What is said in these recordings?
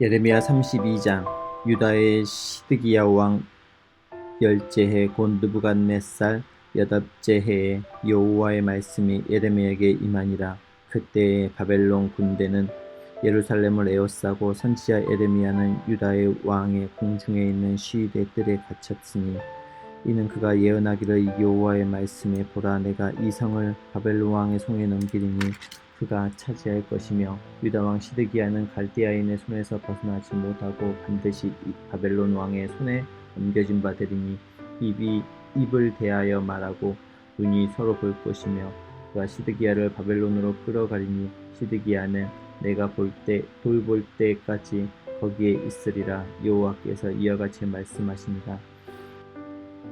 예레미야 32장. 유다의 시드기야 왕 열째 해 곧 느부갓네살 여덟째 해에 여호와의 말씀이 예레미야에게 임하니라. 그때에 바벨론 군대는 예루살렘을 에워싸고 선지자 예레미야는 유다의 왕의 궁중에 있는 시위대 뜰에 갇혔으니, 이는 그가 예언하기를 여호와의 말씀에 보라, 내가 이 성을 바벨론 왕의 손에 넘기리니 그가 차지할 것이며, 유다 왕 시드기야는 갈대아인의 손에서 벗어나지 못하고 반드시 이 바벨론 왕의 손에 넘겨진 바 되리니, 입을 대하여 말하고 눈이 서로 볼 것이며, 그가 시드기야를 바벨론으로 끌어가리니 시드기야는 내가 돌볼 때까지 거기에 있으리라. 여호와께서 이와 같이 말씀하시니라.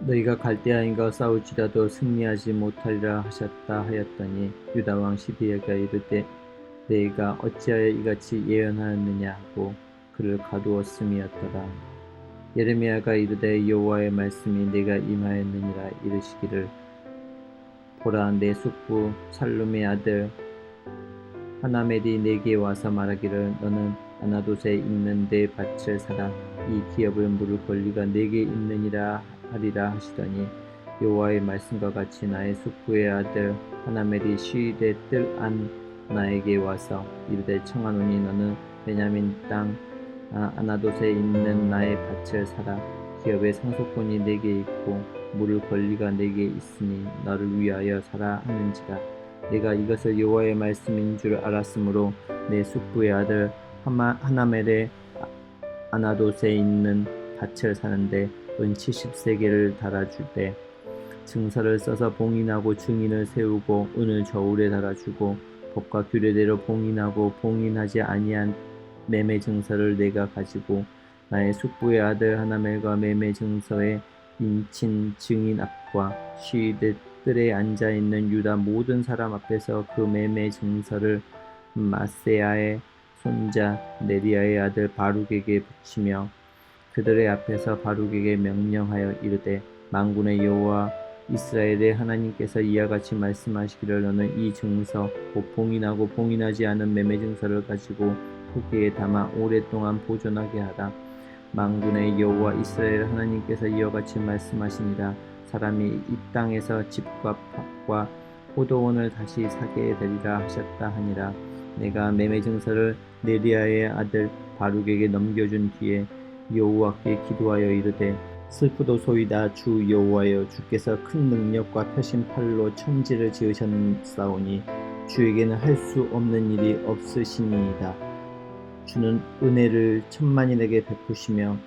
너희가 갈대아인과 싸울지라도 승리하지 못하리라 하셨다 하였더니, 유다 왕 시드기야가 이르되 내가 어찌하여 이같이 예언하였느냐 하고 그를 가두었음이었더라. 예레미야가 이르되 여호와의 말씀이 내가 임하였느니라. 이르시기를, 보라, 내 숙부 살룸의 아들 하나멜이 내게 와서 말하기를, 너는 아나돗에 있는 내 밭을 사라. 이 기업을 물을 권리가 내게 있느니라 하리라 하시더니, 여호와의 말씀과 같이 나의 숙부의 아들 하나멜이 시위대 뜰 안 나에게 와서 이르되 청하노니, 너는 베냐민 땅 아나돗에 있는 나의 밭을 사라. 기업의 상속권이 내게 있고 물을 권리가 내게 있으니 너를 위하여 사라 하는지라. 내가 이것을 여호와의 말씀인 줄 알았으므로 내 숙부의 아들 하나멜의 아나돗에 있는 밭을 사는데 은 70세겔을 달아주되, 증서를 써서 봉인하고 증인을 세우고 은을 저울에 달아주고, 법과 규례대로 봉인하고 봉인하지 아니한 매매 증서를 내가 가지고 나의 숙부의 아들 하나멜과 매매 증서의 인친 증인 앞과 시위대 뜰에 앉아 있는 유다 모든 사람 앞에서 그 매매 증서를 마세야의 손자 네리야의 아들 바룩에게 붙이며, 그들의 앞에서 바룩에게 명령하여 이르되, 만군의 여호와 이스라엘의 하나님께서 이와 같이 말씀하시기를, 너는 이 증서 곧 봉인하고 봉인하지 않은 매매 증서를 가지고 토기에 담아 오랫동안 보존하게 하라. 만군의 여호와 이스라엘 하나님께서 이와 같이 말씀하시니라. 사람이 이 땅에서 집과 밭과 포도원을 다시 사게 되리라 하셨다 하니라. 내가 매매 증서를 네리야의 아들 바룩에게 넘겨준 뒤에 여호와께 기도하여 이르되, 슬프도소이다. 주 여호와여, 주께서 큰 능력과 펴신 팔로 천지를 지으셨사오니 주에게는 할 수 없는 일이 없으시니이다. 주는 은혜를 천만인에게 베푸시며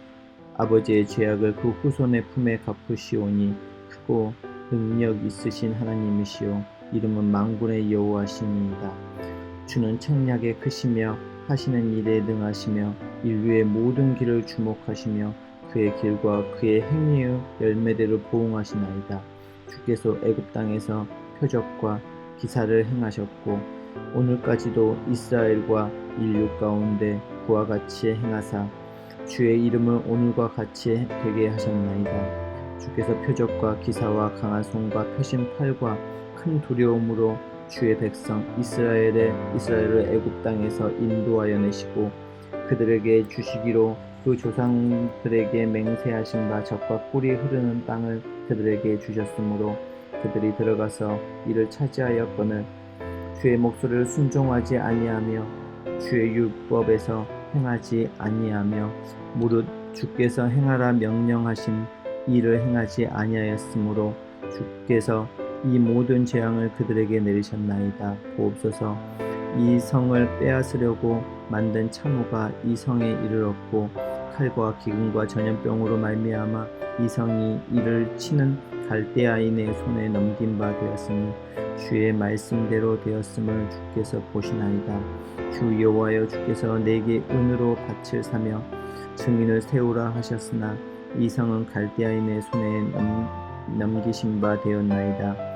아버지의 죄악을 그 후손의 품에 갚으시오니, 크고 능력 있으신 하나님이시오. 이름은 만군의 여호와시니이다. 주는 청량에 크시며 하시는 일에 능하시며 인류의 모든 길을 주목하시며 그의 길과 그의 행위의 열매대로 보응하시나이다. 주께서 애굽 땅에서 표적과 기사를 행하셨고 오늘까지도 이스라엘과 인류 가운데 그와 같이 행하사 주의 이름을 오늘과 같이 되게 하셨나이다. 주께서 표적과 기사와 강한 손과 펴신 팔과 큰 두려움으로 주의 백성 이스라엘을 애굽 땅에서 인도하여 내시고, 그들에게 주시기로 그 조상들에게 맹세하신 바 젖과 꿀이 흐르는 땅을 그들에게 주셨으므로 그들이 들어가서 이를 차지하였거늘 주의 목소리를 순종하지 아니하며 주의 율법에서 행하지 아니하며 무릇 주께서 행하라 명령하신 일을 행하지 아니하였으므로 주께서 이 모든 재앙을 그들에게 내리셨나이다. 보옵소서, 이 성을 빼앗으려고 만든 참호가 이 성에 이르렀고 칼과 기근과 전염병으로 말미암아 이 성이 이를 치는 갈대아인의 손에 넘긴 바 되었으니 주의 말씀대로 되었음을 주께서 보시나이다. 주 여호와여, 주께서 내게 은으로 밭을 사며 증인을 세우라 하셨으나 이 성은 갈대아인의 손에 넘기신 바 되었나이다.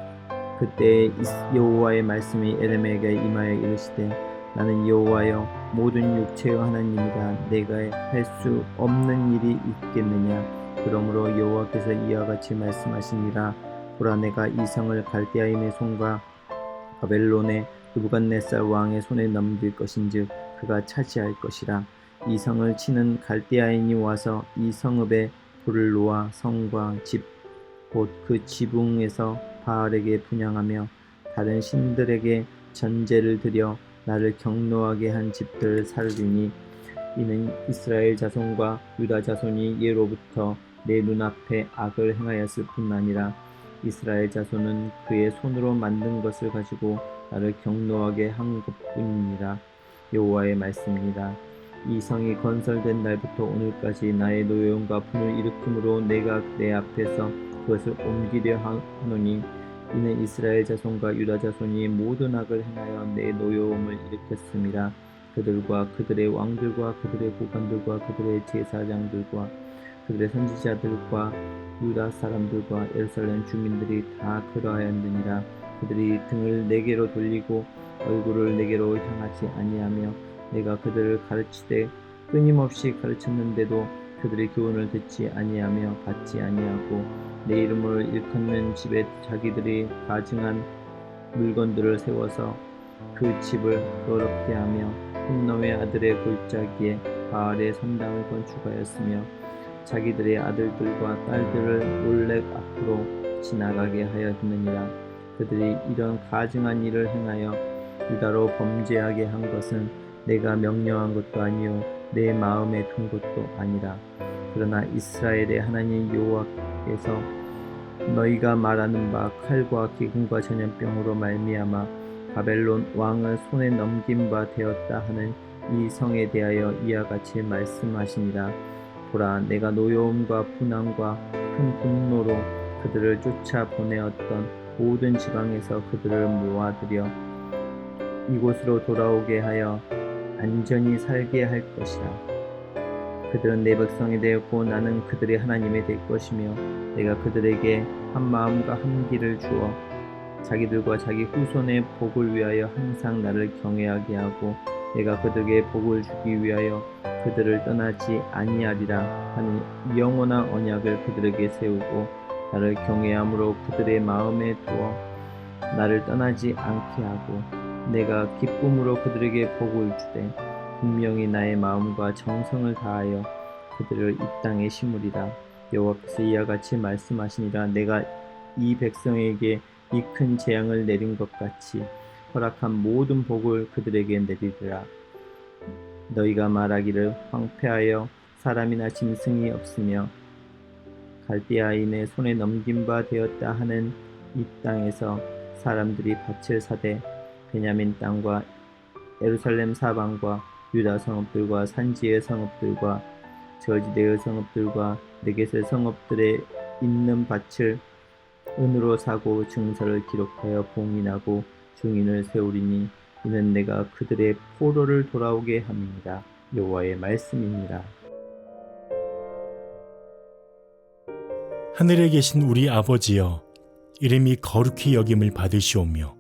그때 여호와의 말씀이 예레미야에게 임하여 이르시되, 나는 여호와여 모든 육체의 하나님이라. 내가 할 수 없는 일이 있겠느냐. 그러므로 여호와께서 이와 같이 말씀하시니라. 보라, 내가 이 성을 갈대아인의 손과 바벨론의 느부갓네살 왕의 손에 넘길 것인즉 그가 차지할 것이라. 이 성을 치는 갈대아인이 와서 이 성읍에 불을 놓아 성과 집 곧 그 지붕에서 바알에게 분향하며 다른 신들에게 전제를 드려 나를 경노하게 한 집들을 살리니 이는 이스라엘 자손과 유다 자손이 예로부터 내 눈앞에 악을 행하였을 뿐 아니라 이스라엘 자손은 그의 손으로 만든 것을 가지고 나를 경노하게 한 것뿐이니라. 여호와의 말씀입니다. 이 성이 건설된 날부터 오늘까지 나의 노여움과 분을 일으킴으로 내가 내 앞에서 그것을 옮기려 하노니 이는 이스라엘 자손과 유다 자손이 모든 악을 행하여 내 노여움을 일으켰음이라. 그들과 그들의 왕들과 그들의 고관들과 그들의 제사장들과 그들의 선지자들과 유다 사람들과 예루살렘 주민들이 다 그러하였느니라. 그들이 등을 내게로 돌리고 얼굴을 내게로 향하지 아니하며 내가 그들을 가르치되 끊임없이 가르쳤는데도 그들의 교훈을 듣지 아니하며 받지 아니하고 내 이름을 일컫는 집에 자기들이 가증한 물건들을 세워서 그 집을 더럽게 하며 흰놈의 아들의 골짜기에 바알의 산당을 건축하였으며 자기들의 아들들과 딸들을 몰렉 앞으로 지나가게 하였느니라. 그들이 이런 가증한 일을 행하여 유다로 범죄하게 한 것은 내가 명령한 것도 아니요 내 마음에 둔 것도 아니라 그러나 이스라엘의 하나님 여호와께서 너희가 말하는 바 칼과 기근과 전염병으로 말미암아 바벨론 왕을 손에 넘긴 바 되었다 하는 이 성에 대하여 이와 같이 말씀하시니라. 보라, 내가 노여움과 분함과 큰 분노로 그들을 쫓아 보내었던 모든 지방에서 그들을 모아들여 이곳으로 돌아오게 하여 안전히 살게 할 것이라. 그들은 내 백성이 되었고 나는 그들의 하나님이 될 것이며 내가 그들에게 한 마음과 한 길을 주어 자기들과 자기 후손의 복을 위하여 항상 나를 경외하게 하고 내가 그들에게 복을 주기 위하여 그들을 떠나지 아니하리라 하는 영원한 언약을 그들에게 세우고 나를 경외함으로 그들의 마음에 두어 나를 떠나지 않게 하고 내가 기쁨으로 그들에게 복을 주되 분명히 나의 마음과 정성을 다하여 그들을 이 땅에 심으리라. 여호와께서 이와 같이 말씀하시니라. 내가 이 백성에게 이 큰 재앙을 내린 것 같이 허락한 모든 복을 그들에게 내리리라. 너희가 말하기를 황폐하여 사람이나 짐승이 없으며 갈대아인의 손에 넘긴 바 되었다 하는 이 땅에서 사람들이 밭을 사되 베냐민 땅과 예루살렘 사방과 유다 성읍들과 산지의 성읍들과 저지대의 성읍들과 네겟의 성읍들에 있는 밭을 은으로 사고 증서를 기록하여 봉인하고 증인을 세우리니 이는 내가 그들의 포로를 돌아오게 함이니라. 여호와의 말씀입니다. 하늘에 계신 우리 아버지여, 이름이 거룩히 여김을 받으시오며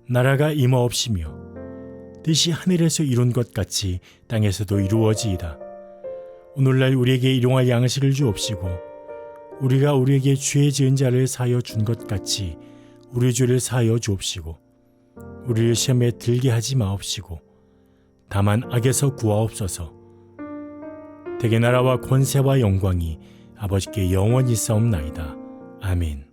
나라가 임하옵시며 뜻이 하늘에서 이룬 것 같이 땅에서도 이루어지이다. 오늘날 우리에게 일용할 양식을 주옵시고 우리가 우리에게 죄 지은 자를 사하여 준 것 같이 우리 죄를 사하여 주옵시고 우리를 시험에 들게 하지 마옵시고 다만 악에서 구하옵소서. 대개 나라와 권세와 영광이 아버지께 영원히 있사옵나이다. 아멘.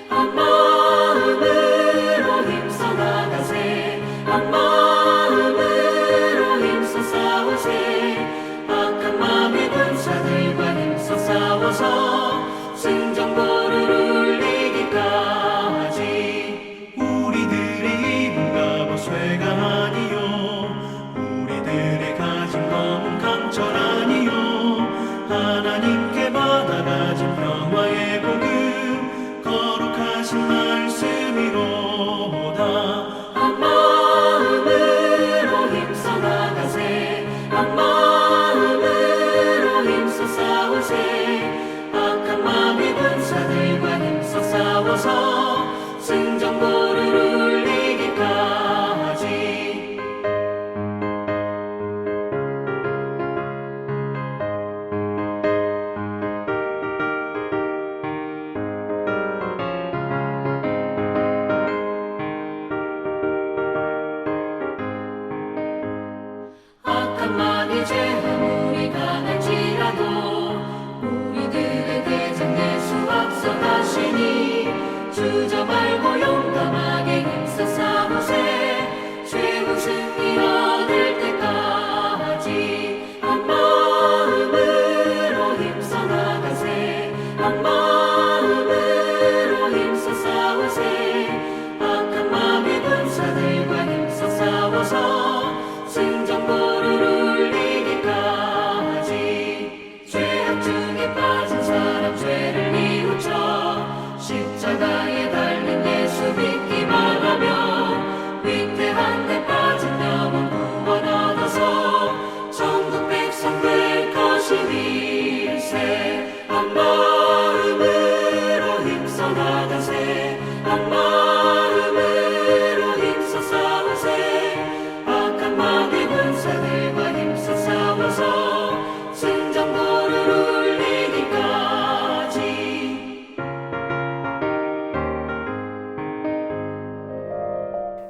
한 마음으로 힘써 나가세 한 마음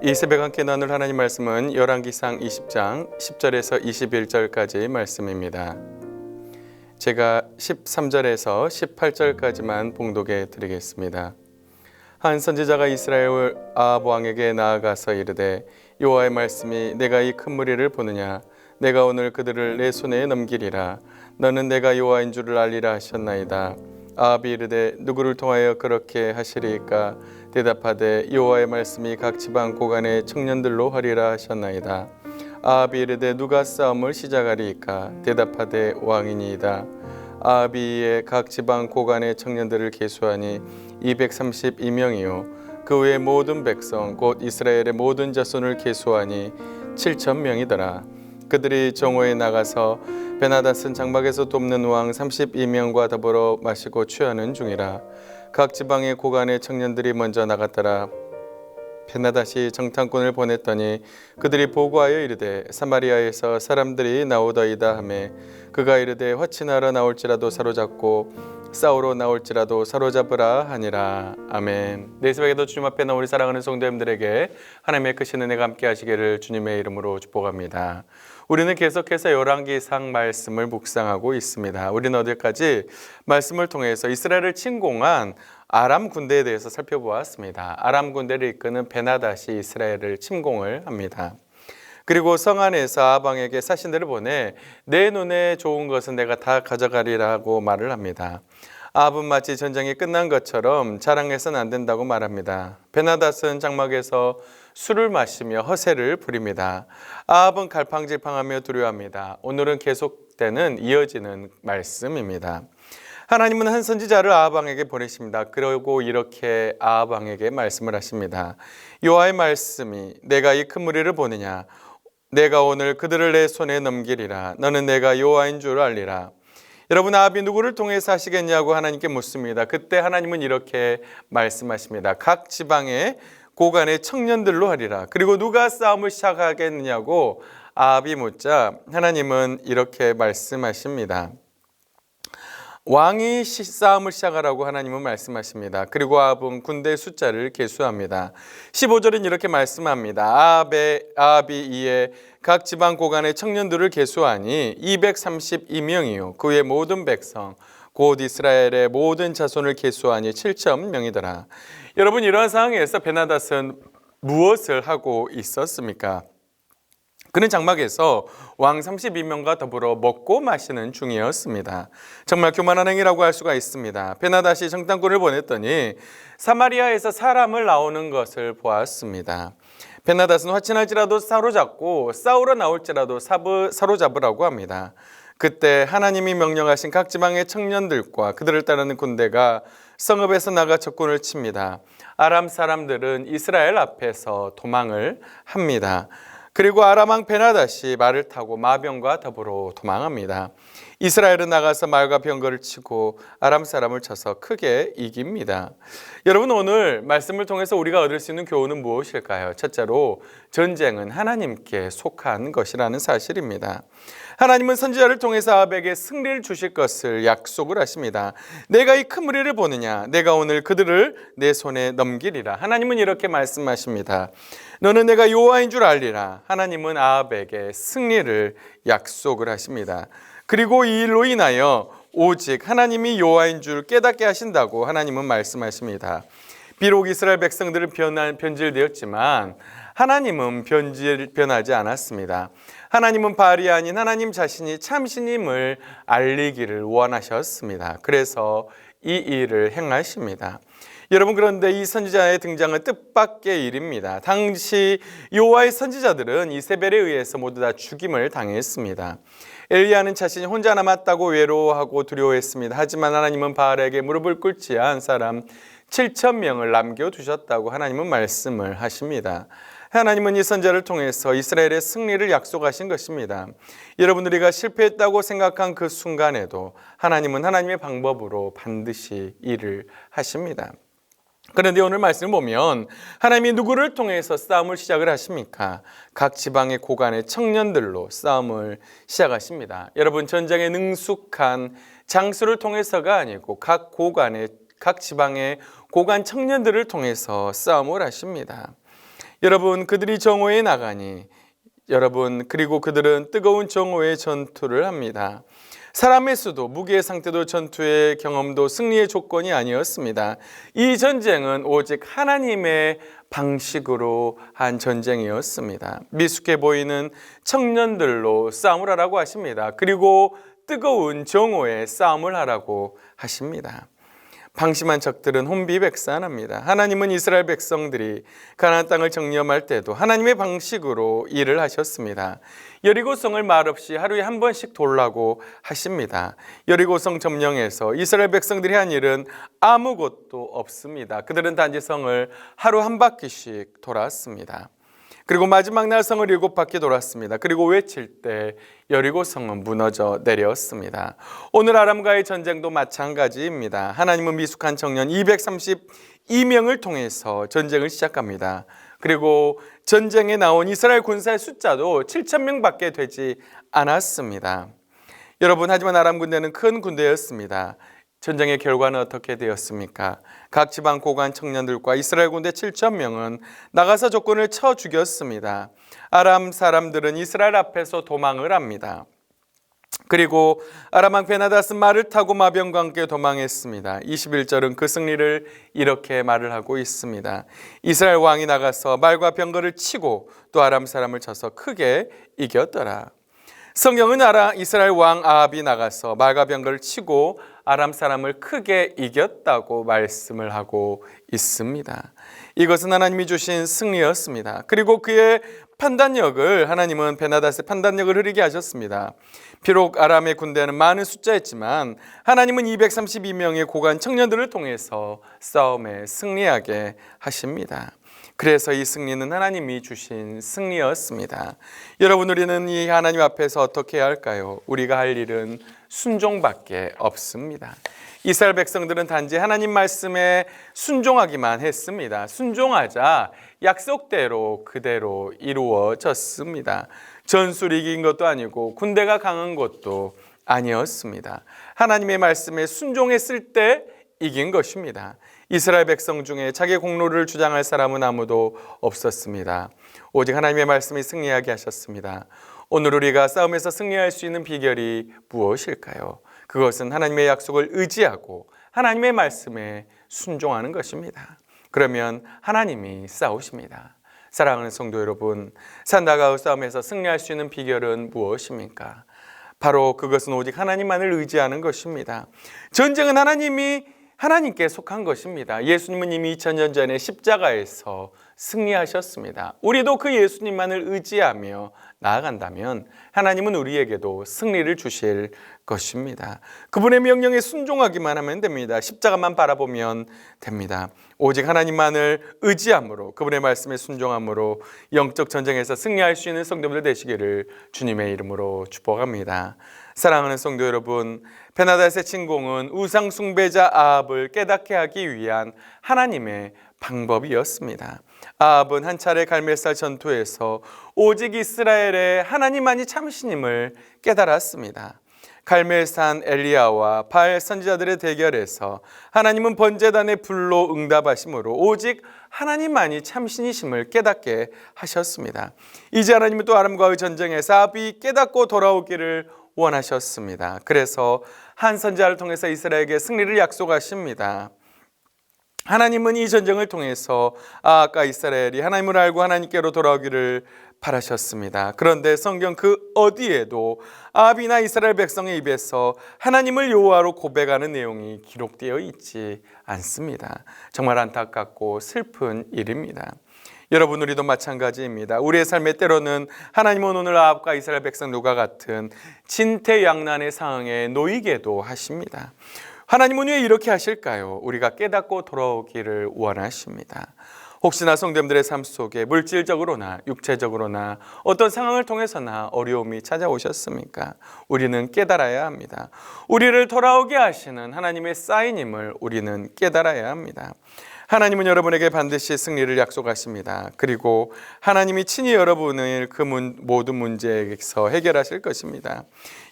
이 새벽 함께 나눌 하나님 말씀은 열왕기상 20장 10절에서 21절까지 말씀입니다. 제가 13절에서 18절까지만 봉독해 드리겠습니다. 한 선지자가 이스라엘 아합 왕에게 나아가서 이르되 여호와의 말씀이 내가 이 큰 무리를 보느냐 내가 오늘 그들을 내 손에 넘기리라 너는 내가 여호와인 줄을 알리라 하셨나이다. 아합이 이르되 누구를 통하여 그렇게 하시리이까 대답하되 여호와의 말씀이 각 지방 고간의 청년들로 하리라 하셨나이다. 아합이 이르되 누가 싸움을 시작하리이까 대답하되 왕이니이다. 아합이 이에 각 지방 고간의 청년들을 계수하니 232명이요 그 외 모든 백성 곧 이스라엘의 모든 자손을 계수하니 7,000명이더라. 그들이 정오에 나가서 베나닷은 장막에서 돕는 왕 32명과 더불어 마시고 취하는 중이라. 각 지방의 고간의 청년들이 먼저 나갔더라. 베나닷이 정탐꾼을 보냈더니 그들이 보고하여 이르되 사마리아에서 사람들이 나오더이다 하매 그가 이르되 화친하러 나올지라도 사로잡고 싸우러 나올지라도 사로잡으라 하니라. 아멘. 내 새벽에도 주님 앞에 나온 우리 사랑하는 성도님들에게 하나님의 크신 은혜가 함께 하시기를 주님의 이름으로 축복합니다. 우리는 계속해서 열왕기상 말씀을 묵상하고 있습니다. 우리는 어디까지 말씀을 통해서 이스라엘을 침공한 아람 군대에 대해서 살펴보았습니다. 아람 군대를 이끄는 베나닷이 이스라엘을 침공을 합니다. 그리고 성 안에서 아합 왕에게 사신들을 보내 내 눈에 좋은 것은 내가 다 가져가리라고 말을 합니다. 아합은 마치 전쟁이 끝난 것처럼 자랑해서는 안 된다고 말합니다. 베나닷은 장막에서 술을 마시며 허세를 부립니다. 아합은 갈팡질팡하며 두려워합니다. 오늘은 계속되는 이어지는 말씀입니다. 하나님은 한 선지자를 아합 왕에게 보내십니다. 그리고 이렇게 아합 왕에게 말씀을 하십니다. 여호와의 말씀이 내가 이 큰 무리를 보느냐 내가 오늘 그들을 내 손에 넘기리라 너는 내가 여호와인 줄 알리라. 여러분 아합이 누구를 통해서 하시겠냐고 하나님께 묻습니다. 그때 하나님은 이렇게 말씀하십니다. 각 지방의 고간의 청년들로 하리라. 그리고 누가 싸움을 시작하겠느냐고 아합이 묻자 하나님은 이렇게 말씀하십니다. 왕이 싸움을 시작하라고 하나님은 말씀하십니다. 그리고 아합은 군대 숫자를 계수합니다. 15절은 이렇게 말씀합니다. 아합이 이에 각 지방 고간의 청년들을 계수하니 232명이요 그 외 모든 백성 곧 이스라엘의 모든 자손을 계수하니 7,000명이더라. 여러분 이러한 상황에서 베나닷은 무엇을 하고 있었습니까? 그는 장막에서 왕 32명과 더불어 먹고 마시는 중이었습니다. 정말 교만한 행위라고 할 수가 있습니다. 베나닷이 정탐꾼을 보냈더니 사마리아에서 사람을 나오는 것을 보았습니다. 베나닷은 화친할지라도 사로잡고 싸우러 나올지라도 사로잡으라고 합니다. 그때 하나님이 명령하신 각 지방의 청년들과 그들을 따르는 군대가 성읍에서 나가 적군을 칩니다. 아람 사람들은 이스라엘 앞에서 도망을 합니다. 그리고 아람 왕 베나닷이 말을 타고 마병과 더불어 도망합니다. 이스라엘은 나가서 말과 병거를 치고 아람 사람을 쳐서 크게 이깁니다. 여러분 오늘 말씀을 통해서 우리가 얻을 수 있는 교훈은 무엇일까요? 첫째로 전쟁은 하나님께 속한 것이라는 사실입니다. 하나님은 선지자를 통해서 아합에게 승리를 주실 것을 약속을 하십니다. 내가 이 큰 무리를 보느냐 내가 오늘 그들을 내 손에 넘기리라. 하나님은 이렇게 말씀하십니다. 너는 내가 여호와인 줄 알리라. 하나님은 아합에게 승리를 약속을 하십니다. 그리고 이 일로 인하여 오직 하나님이 여호와인 줄 깨닫게 하신다고 하나님은 말씀하십니다. 비록 이스라엘 백성들은 변질되었지만 하나님은 변하지 않았습니다. 하나님은 바알이 아닌 하나님 자신이 참신임을 알리기를 원하셨습니다. 그래서 이 일을 행하십니다. 여러분 그런데 이 선지자의 등장은 뜻밖의 일입니다. 당시 여호와의 선지자들은 이세벨에 의해서 모두 다 죽임을 당했습니다. 엘리야는 자신이 혼자 남았다고 외로워하고 두려워했습니다. 하지만 하나님은 바알에게 무릎을 꿇지 않은 사람 7,000명을 남겨두셨다고 하나님은 말씀을 하십니다. 하나님은 이 선지자를 통해서 이스라엘의 승리를 약속하신 것입니다. 여러분 우리가 실패했다고 생각한 그 순간에도 하나님은 하나님의 방법으로 반드시 일을 하십니다. 그런데 오늘 말씀을 보면 하나님이 누구를 통해서 싸움을 시작을 하십니까? 각 지방의 고간의 청년들로 싸움을 시작하십니다. 여러분 전쟁에 능숙한 장수를 통해서가 아니고 각 지방의 고간 청년들을 통해서 싸움을 하십니다. 여러분, 그들이 정오에 나가니 여러분, 그리고 그들은 뜨거운 정오의 전투를 합니다. 사람의 수도, 무기의 상태도, 전투의 경험도 승리의 조건이 아니었습니다. 이 전쟁은 오직 하나님의 방식으로 한 전쟁이었습니다. 미숙해 보이는 청년들로 싸움을 하라고 하십니다. 그리고 뜨거운 정오에 싸움을 하라고 하십니다. 방심한 적들은 혼비백산합니다. 하나님은 이스라엘 백성들이 가나안 땅을 정리할 때도 하나님의 방식으로 일을 하셨습니다. 여리고성을 말없이 하루에 한 번씩 돌라고 하십니다. 여리고성 점령에서 이스라엘 백성들이 한 일은 아무것도 없습니다. 그들은 단지 성을 하루 한 바퀴씩 돌았습니다. 그리고 마지막 날 성을 7바퀴 돌았습니다. 그리고 외칠 때 여리고 성은 무너져 내렸습니다. 오늘 아람과의 전쟁도 마찬가지입니다. 하나님은 미숙한 청년 232명을 통해서 전쟁을 시작합니다. 그리고 전쟁에 나온 이스라엘 군사의 숫자도 7,000명밖에 되지 않았습니다. 여러분, 하지만 아람 군대는 큰 군대였습니다. 전쟁의 결과는 어떻게 되었습니까? 각 지방 고관 청년들과 이스라엘 군대 7,000명은 나가서 적군을 쳐 죽였습니다. 아람 사람들은 이스라엘 앞에서 도망을 합니다. 그리고 아람 왕 베나닷은 말을 타고 마병과 함께 도망했습니다. 21절은 그 승리를 이렇게 말을 하고 있습니다. 이스라엘 왕이 나가서 말과 병거를 치고 또 아람 사람을 쳐서 크게 이겼더라. 성경은 이스라엘 왕 아합이 나가서 말과 병거를 치고 아람 사람을 크게 이겼다고 말씀을 하고 있습니다. 이것은 하나님이 주신 승리였습니다. 그리고 그의 판단력을, 하나님은 베나닷의 판단력을 흐리게 하셨습니다. 비록 아람의 군대는 많은 숫자였지만 하나님은 232명의 고관 청년들을 통해서 싸움에 승리하게 하십니다. 그래서 이 승리는 하나님이 주신 승리였습니다. 여러분, 우리는 이 하나님 앞에서 어떻게 해야 할까요? 우리가 할 일은 순종밖에 없습니다. 이스라엘 백성들은 단지 하나님 말씀에 순종하기만 했습니다. 순종하자 약속대로 그대로 이루어졌습니다. 전술 이긴 것도 아니고 군대가 강한 것도 아니었습니다. 하나님의 말씀에 순종했을 때 이긴 것입니다. 이스라엘 백성 중에 자기 공로를 주장할 사람은 아무도 없었습니다. 오직 하나님의 말씀이 승리하게 하셨습니다. 오늘 우리가 싸움에서 승리할 수 있는 비결이 무엇일까요? 그것은 하나님의 약속을 의지하고 하나님의 말씀에 순종하는 것입니다. 그러면 하나님이 싸우십니다. 사랑하는 성도 여러분, 산다가우 싸움에서 승리할 수 있는 비결은 무엇입니까? 바로 그것은 오직 하나님만을 의지하는 것입니다. 전쟁은 하나님께 속한 것입니다. 예수님은 이미 2000년 전에 십자가에서 승리하셨습니다. 우리도 그 예수님만을 의지하며 나아간다면 하나님은 우리에게도 승리를 주실 것입니다. 그분의 명령에 순종하기만 하면 됩니다. 십자가만 바라보면 됩니다. 오직 하나님만을 의지함으로, 그분의 말씀에 순종함으로 영적 전쟁에서 승리할 수 있는 성도들 되시기를 주님의 이름으로 축복합니다. 사랑하는 성도 여러분, 베나닷의 침공은 우상 숭배자 아합을 깨닫게 하기 위한 하나님의 방법이었습니다. 아합은 한 차례 갈멜살 전투에서 오직 이스라엘의 하나님만이 참신임을 깨달았습니다. 갈멜산 엘리야와 바알 선지자들의 대결에서 하나님은 번제단의 불로 응답하심으로 오직 하나님만이 참신이심을 깨닫게 하셨습니다. 이제 하나님은 또 아람과의 전쟁에서 아합이 깨닫고 돌아오기를 원하셨습니다. 그래서 한 선지자를 통해서 이스라엘에게 승리를 약속하십니다. 하나님은 이 전쟁을 통해서 아합과 이스라엘이 하나님을 알고 하나님께로 돌아오기를 바라셨습니다. 그런데 성경 그 어디에도 아합이나 이스라엘 백성의 입에서 하나님을 여호와로 고백하는 내용이 기록되어 있지 않습니다. 정말 안타깝고 슬픈 일입니다. 여러분, 우리도 마찬가지입니다. 우리의 삶에 때로는 하나님은 오늘 아합과 이스라엘 백성 누가 같은 진퇴양난의 상황에 놓이게도 하십니다. 하나님은 왜 이렇게 하실까요? 우리가 깨닫고 돌아오기를 원하십니다. 혹시나 성도님들의 삶 속에 물질적으로나 육체적으로나 어떤 상황을 통해서나 어려움이 찾아오셨습니까? 우리는 깨달아야 합니다. 우리를 돌아오게 하시는 하나님의 사인임을 우리는 깨달아야 합니다. 하나님은 여러분에게 반드시 승리를 약속하십니다. 그리고 하나님이 친히 여러분을 그 모든 문제에서 해결하실 것입니다.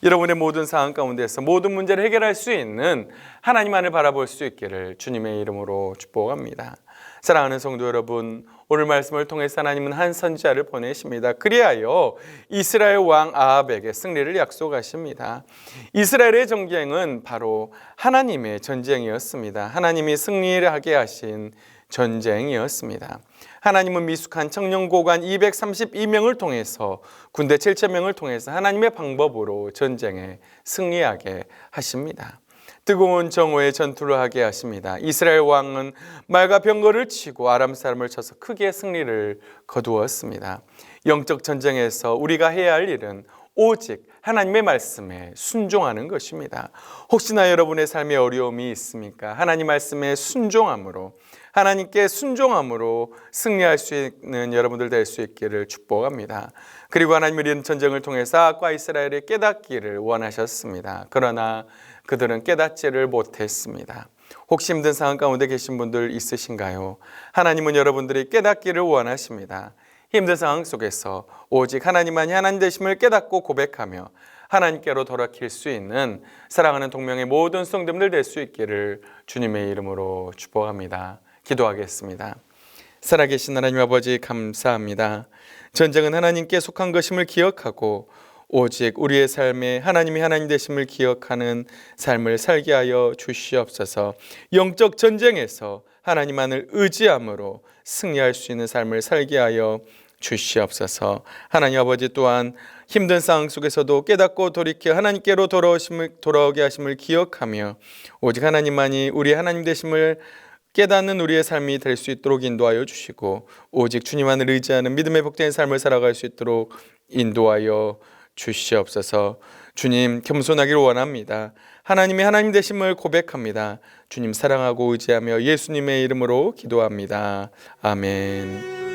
여러분의 모든 상황 가운데서 모든 문제를 해결할 수 있는 하나님만을 바라볼 수 있기를 주님의 이름으로 축복합니다. 사랑하는 성도 여러분, 오늘 말씀을 통해서 하나님은 한 선지자를 보내십니다. 그리하여 이스라엘 왕 아합에게 승리를 약속하십니다. 이스라엘의 전쟁은 바로 하나님의 전쟁이었습니다. 하나님이 승리를 하게 하신 전쟁이었습니다. 하나님은 미숙한 청년고관 232명을 통해서 군대 7,000명을 통해서 하나님의 방법으로 전쟁에 승리하게 하십니다. 뜨거운 정오의 전투를 하게 하십니다. 이스라엘 왕은 말과 병거를 치고 아람 사람을 쳐서 크게 승리를 거두었습니다. 영적 전쟁에서 우리가 해야 할 일은 오직 하나님의 말씀에 순종하는 것입니다. 혹시나 여러분의 삶에 어려움이 있습니까? 하나님 말씀에 순종함으로, 하나님께 순종함으로 승리할 수 있는 여러분들 될 수 있기를 축복합니다. 그리고 하나님은 이런 전쟁을 통해서 아합과 이스라엘이 깨닫기를 원하셨습니다. 그러나 그들은 깨닫지를 못했습니다. 혹시 힘든 상황 가운데 계신 분들 있으신가요? 하나님은 여러분들이 깨닫기를 원하십니다. 힘든 상황 속에서 오직 하나님만이 하나님 되심을 깨닫고 고백하며 하나님께로 돌아킬 수 있는 사랑하는 동명의 모든 성도들 될 수 있기를 주님의 이름으로 축복합니다. 기도하겠습니다. 살아계신 하나님 아버지 감사합니다. 전쟁은 하나님께 속한 것임을 기억하고 오직 우리의 삶에 하나님이 하나님 되심을 기억하는 삶을 살게 하여 주시옵소서. 영적 전쟁에서 하나님만을 의지함으로 승리할 수 있는 삶을 살게 하여 주시옵소서. 하나님 아버지 또한 힘든 상황 속에서도 깨닫고 돌이켜 하나님께로 돌아오게 하심을 기억하며 오직 하나님만이 우리 하나님 되심을 깨닫는 우리의 삶이 될 수 있도록 인도하여 주시고 오직 주님만을 의지하는 믿음의 복된 삶을 살아갈 수 있도록 인도하여 주시옵소서. 주님, 겸손하기를 원합니다. 하나님이 하나님 되심을 고백합니다. 주님 사랑하고 의지하며 예수님의 이름으로 기도합니다. 아멘.